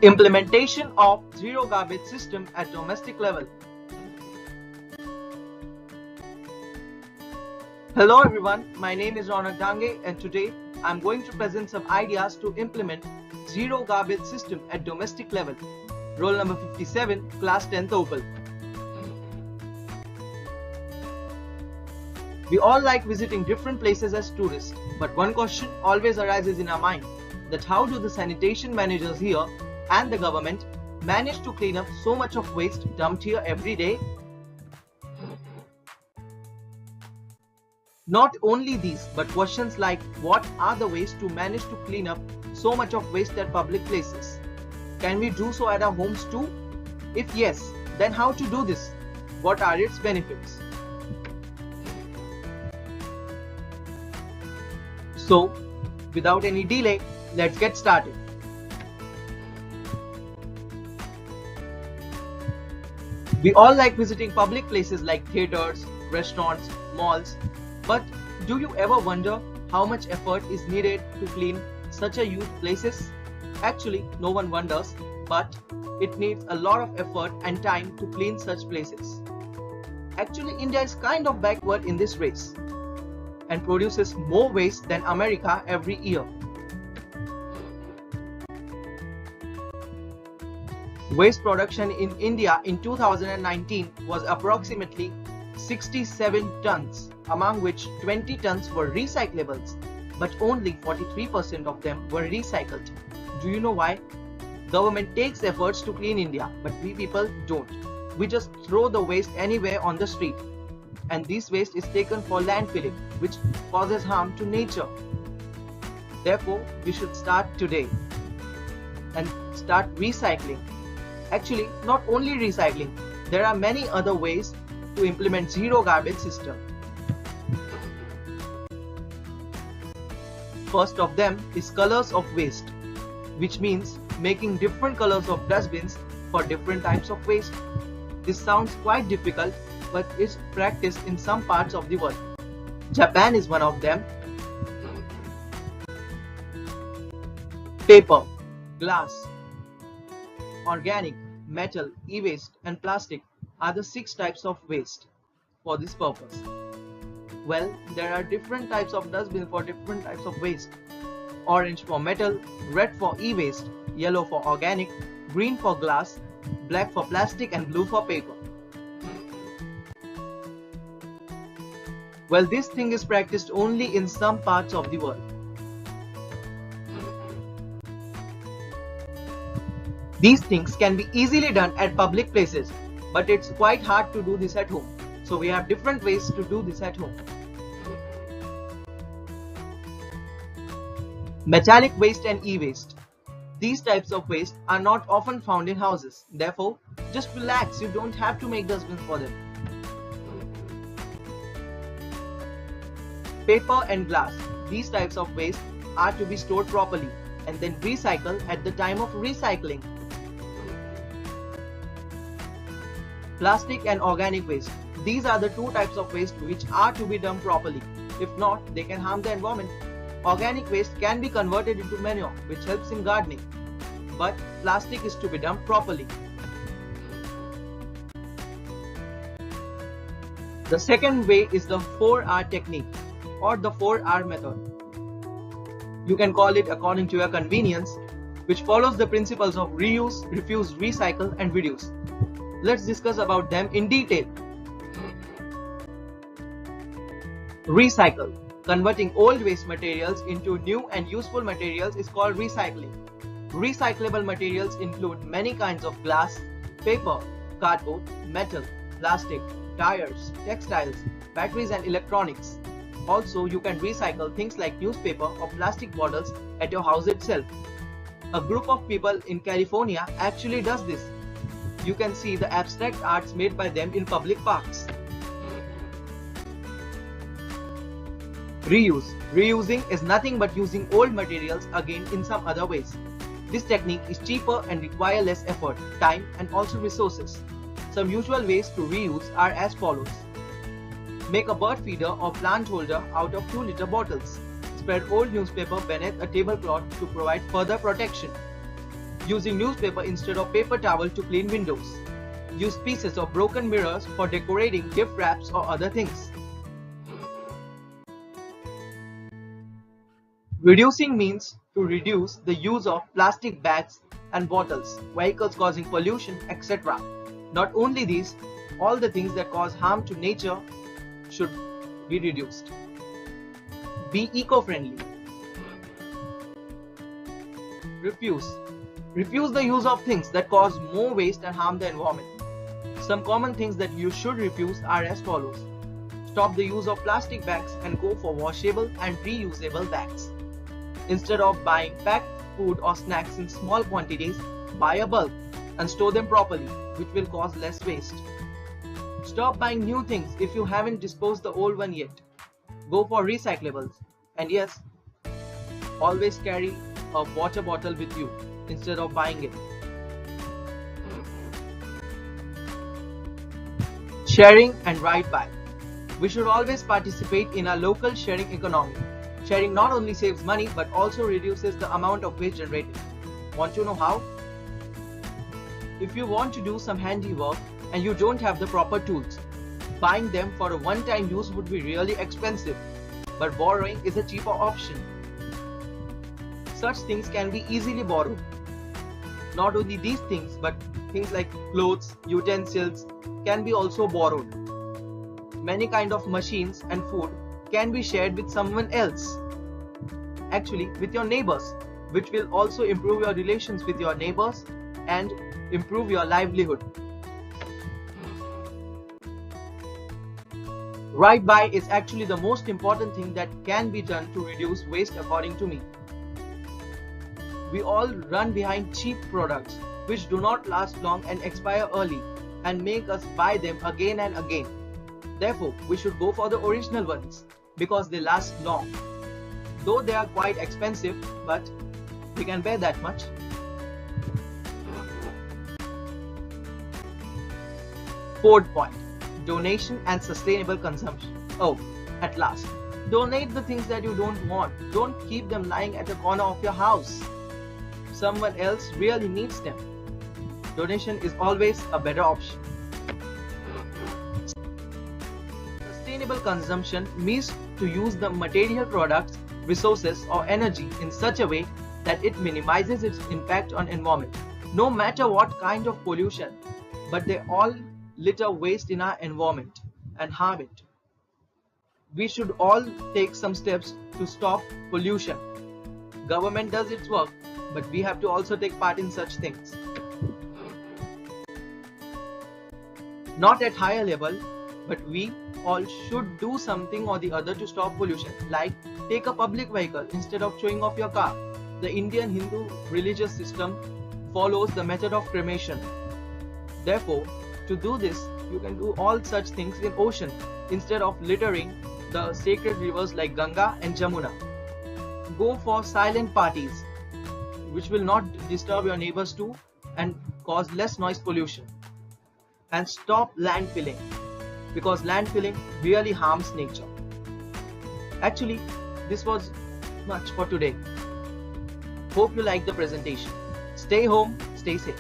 Implementation of zero garbage system at domestic level. Hello everyone, my name is Ronak Dange and today I am going to present some ideas to implement zero garbage system at domestic level. Roll number 57, class 10th Opal. We all like visiting different places as tourists, but one question always arises in our mind, that how do the sanitation managers here and the government manage to clean up so much of waste dumped here every day? Not only these, but questions like what are the ways to manage to clean up so much of waste at public places? Can we do so at our homes too? If yes, then how to do this? What are its benefits? So, without any delay, let's get started. We all like visiting public places like theaters, restaurants, malls, but do you ever wonder how much effort is needed to clean such a huge places? Actually, no one wonders, but it needs a lot of effort and time to clean such places. Actually, India is kind of backward in this race and produces more waste than America every year. Waste production in India in 2019 was approximately 67 tons, among which 20 tons were recyclables, but only 43% of them were recycled. Do you know why? Government takes efforts to clean India, but we people don't. We just throw the waste anywhere on the street. And this waste is taken for landfilling, which causes harm to nature. Therefore, we should start today and start recycling. Actually, not only recycling, there are many other ways to implement zero garbage system. First of them is colors of waste, which means making different colors of dustbins for different types of waste. This sounds quite difficult, but is practiced in some parts of the world. Japan is one of them. Paper, glass, organic, metal, e-waste and plastic are the 6 types of waste for this purpose. Well, there are different types of dustbins for different types of waste. Orange for metal, red for e-waste, yellow for organic, green for glass, black for plastic and blue for paper. Well, this thing is practiced only in some parts of the world. These things can be easily done at public places, but it's quite hard to do this at home. So we have different ways to do this at home. Metallic waste and e-waste. These types of waste are not often found in houses. Therefore, just relax, you don't have to make dustbins for them. Paper and glass. These types of waste are to be stored properly and then recycled at the time of recycling. Plastic and organic waste. These are the 2 types of waste which are to be done properly. If not, they can harm the environment. Organic waste can be converted into manure, which helps in gardening. But plastic is to be done properly. The second way is the 4R technique or the 4R method. You can call it according to your convenience, which follows the principles of reuse, refuse, recycle and reduce. Let's discuss about them in detail. Recycle. Converting old waste materials into new and useful materials is called recycling. Recyclable materials include many kinds of glass, paper, cardboard, metal, plastic, tires, textiles, batteries and electronics. Also, you can recycle things like newspaper or plastic bottles at your house itself. A group of people in California actually does this. You can see the abstract arts made by them in public parks. Reuse. Reusing is nothing but using old materials again in some other ways. This technique is cheaper and require less effort, time and also resources. Some usual ways to reuse are as follows. Make a bird feeder or plant holder out of 2-liter bottles. Spread old newspaper beneath a tablecloth to provide further protection. Using newspaper instead of paper towel to clean windows. Use pieces of broken mirrors for decorating gift wraps or other things. Reducing means to reduce the use of plastic bags and bottles, vehicles causing pollution, etc. Not only these, all the things that cause harm to nature should be reduced. Be eco-friendly. Refuse. Refuse the use of things that cause more waste and harm the environment. Some common things that you should refuse are as follows. Stop the use of plastic bags and go for washable and reusable bags. Instead of buying packed food or snacks in small quantities, buy a bulk and store them properly, which will cause less waste. Stop buying new things if you haven't disposed the old one yet. Go for recyclables. And yes, always carry a water bottle with you instead of buying it. Sharing and ride bike. We should always participate in our local sharing economy. Sharing not only saves money but also reduces the amount of waste generated. Want to know how? If you want to do some handiwork and you don't have the proper tools, buying them for a one-time use would be really expensive, but borrowing is a cheaper option. Such things can be easily borrowed. Not only these things, but things like clothes, utensils can be also borrowed. Many kind of machines and food can be shared with someone else. Actually, with your neighbors, which will also improve your relations with your neighbors and improve your livelihood. Right buy is actually the most important thing that can be done to reduce waste according to me. We all run behind cheap products which do not last long and expire early and make us buy them again and again. Therefore, we should go for the original ones because they last long. Though they are quite expensive, but we can bear that much. Fourth point, donation and sustainable consumption. Oh, at last. Donate the things that you don't want. Don't keep them lying at the corner of your house. Someone else really needs them. Donation is always a better option. Sustainable consumption means to use the material products, resources or energy in such a way that it minimizes its impact on environment. No matter what kind of pollution, but they all litter waste in our environment and harm it. We should all take some steps to stop pollution. Government does its work, but we have to also take part in such things. Not at higher level, but we all should do something or the other to stop pollution, like take a public vehicle instead of showing off your car. The Indian Hindu religious system follows the method of cremation. Therefore, to do this, you can do all such things in ocean instead of littering the sacred rivers like Ganga and Jamuna. Go for silent parties, which will not disturb your neighbors too and cause less noise pollution. And stop landfilling, because landfilling really harms nature. Actually, this was much for today. Hope you liked the presentation. Stay home, stay safe.